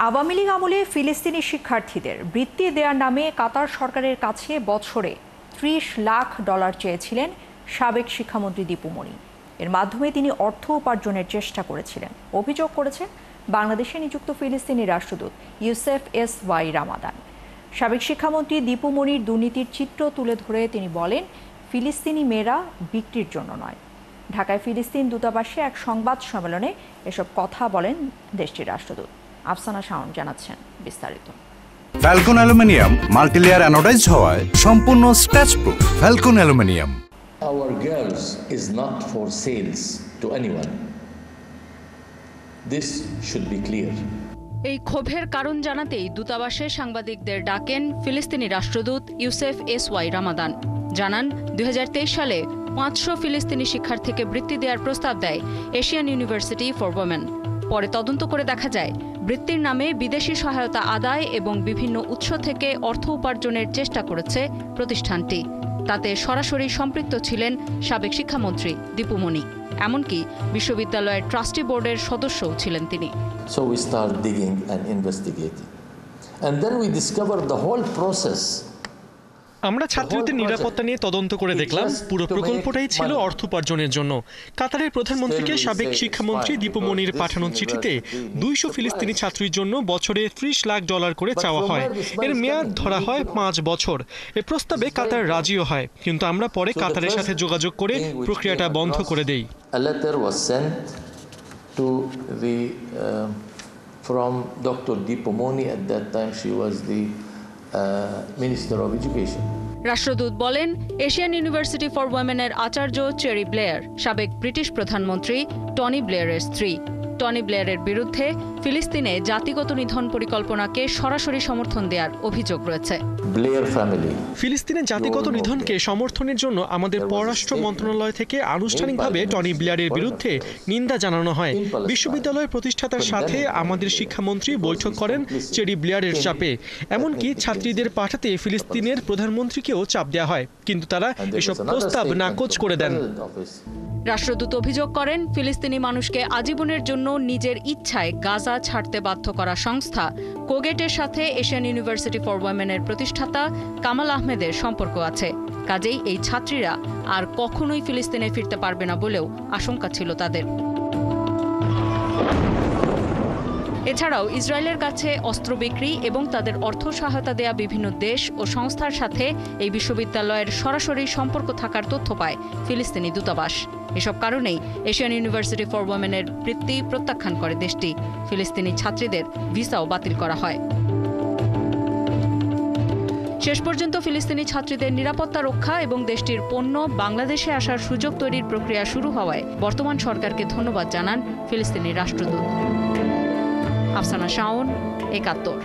আওয়ামী লীগ আমলে ফিলিস্তিনি শিক্ষার্থীদের বৃত্তি দেওয়ার নামে কাতার সরকারের কাছে বছরে $30 লাখ চেয়েছিলেন সাবেক শিক্ষামন্ত্রী দীপু মনি। এর মাধ্যমে তিনি অর্থ উপার্জনের চেষ্টা করেছিলেন। অভিযোগ করেছেন বাংলাদেশে নিযুক্ত ফিলিস্তিনি রাষ্ট্রদূত ইউসেফ এস.ওয়াই রামাদান। সাবেক শিক্ষামন্ত্রী দীপু মনির দুর্নীতির চিত্র তুলে ধরে তিনি বলেন, ফিলিস্তিনি মেয়েরা বিক্রির জন্য নয়। ঢাকায় ফিলিস্তিন দূতাবাসে এক সংবাদ সম্মেলনে এসব কথা বলেন দেশটির রাষ্ট্রদূত। আফসানা শাওন জানাচ্ছেন বিস্তারিত। ফ্যালকন অ্যালুমিনিয়াম মাল্টিলেয়ার অ্যানোডাইজড হওয়ায় সম্পূর্ণ scratch proof. Falcon aluminium. Our girls is not for sales to anyone. This should be clear. এই ক্ষোভের কারণ জানাতেই দূতাবাসে সাংবাদিকদের ডাকেন ফিলিস্তিনি রাষ্ট্রদূত ইউসেফ এস.ওয়াই রামাদান। জানান 2023 সালে 500 ফিলিস্তিনি শিক্ষার্থীকে বৃত্তি দেওয়ার প্রস্তাব দেয় এশিয়ান ইউনিভার্সিটি ফর ওমেন। পরে তদন্ত করে দেখা যায় বৃত্তির নামে বিদেশি সহায়তা আদায় এবং বিভিন্ন উৎস থেকে অর্থ উপার্জনের চেষ্টা করেছে প্রতিষ্ঠানটি। তাতে সরাসরি সম্পৃক্ত ছিলেন সাবেক শিক্ষামন্ত্রী দীপু মনি। এমনকি বিশ্ববিদ্যালয়ের ট্রাস্টি বোর্ডের সদস্যও ছিলেন তিনি। So we start digging and investigating. And then we discover the whole process. আমরা ছাত্রীদের নিরাপত্তা নিয়ে তদন্ত করে দেখলাম পুরো প্রকল্পটাই ছিল অর্থ উপার্জনের জন্য। কাতারের প্রধানমন্ত্রীকে সাবেক শিক্ষামন্ত্রী দীপু মনির পাঠানো চিঠিতে 200 ফিলিস্তিনি ছাত্রীর জন্য বছরে $30 লাখ করে চাওয়া হয়। এর মেয়াদ ধরা হয় 5 বছর। এই প্রস্তাবে কাতার রাজিও হয়, কিন্তু আমরা পরে কাতারের সাথে যোগাযোগ করে প্রক্রিয়াটা বন্ধ করে দেই। A letter was sent to the from Dr. Deepu Moni. At that time she was the Minister of Education. রাষ্ট্রদূত বলেন, এশিয়ান ইউনিভার্সিটি ফর ওমেনের আচার্য চেরি ব্লেয়ার সাবেক ব্রিটিশ প্রধানমন্ত্রী টনি ব্লেয়ারের স্ত্রী। টনি ব্লেয়ারের বিরুদ্ধে ফিলিস্তিনে জাতিগত নিধন পরিকল্পনাকে সরাসরি সমর্থন দেওয়ার অভিযোগ রয়েছে। ব্লেয়ার ফ্যামিলি ফিলিস্তিনের জাতিগত নিধনকে সমর্থনের জন্য আমাদের পররাষ্ট্র মন্ত্রণালয় থেকে আনুষ্ঠানিকভাবে টনি ব্লেয়ারের বিরুদ্ধে নিন্দা জানানো হয়। বিশ্ববিদ্যালয়ের প্রতিষ্ঠাতার সাথে আমাদের শিক্ষামন্ত্রী বৈঠক করেন চেরি ব্লেয়ারের চাপে। এমনকি ছাত্রীদের পাঠাতে ফিলিস্তিনের প্রধানমন্ত্রীকেও চাপ দেওয়া হয়, কিন্তু তারা এসব প্রস্তাব নাকচ করে দেন। রাষ্ট্রদূত অভিযোগ করেন, ফিলিস্তিনি মানুষকে আজীবনের জন্য নিজের ইচ্ছায় গাজা ছাড়তে বাধ্য করা সংস্থা কোগেটের সাথে এশিয়ান ইউনিভার্সিটি ফর ওমেনের প্রতিষ্ঠাতা কামাল আহমেদের সম্পর্ক আছে। কাজেই এই ছাত্রীরা আর কখনোই ফিলিস্তিনে ফিরতে পারবে না বলেও আশঙ্কা ছিল তাদের। এছাড়াও ইসরায়েলের কাছে অস্ত্র বিক্রি এবং তাদের অর্থ সহায়তা দেয়া বিভিন্ন দেশ ও সংস্থার সাথে এই বিশ্ববিদ্যালয়ের সরাসরি সম্পর্ক থাকার তথ্য পায় ফিলিস্তিনি দূতাবাস। এসব কারণেই এশিয়ান ইউনিভার্সিটি ফর ওমেনের বৃত্তি প্রত্যাখ্যান করে দেশটি। ফিলিস্তিনি ছাত্রীদের ভিসাও বাতিল করা হয়। শেষ পর্যন্ত ফিলিস্তিনি ছাত্রীদের নিরাপত্তা রক্ষা এবং দেশটির পণ্য বাংলাদেশে আসার সুযোগ তৈরির প্রক্রিয়া শুরু হওয়ায় বর্তমান সরকারকে ধন্যবাদ জানান ফিলিস্তিনি রাষ্ট্রদূত। আফসানা শাওন, ৭১।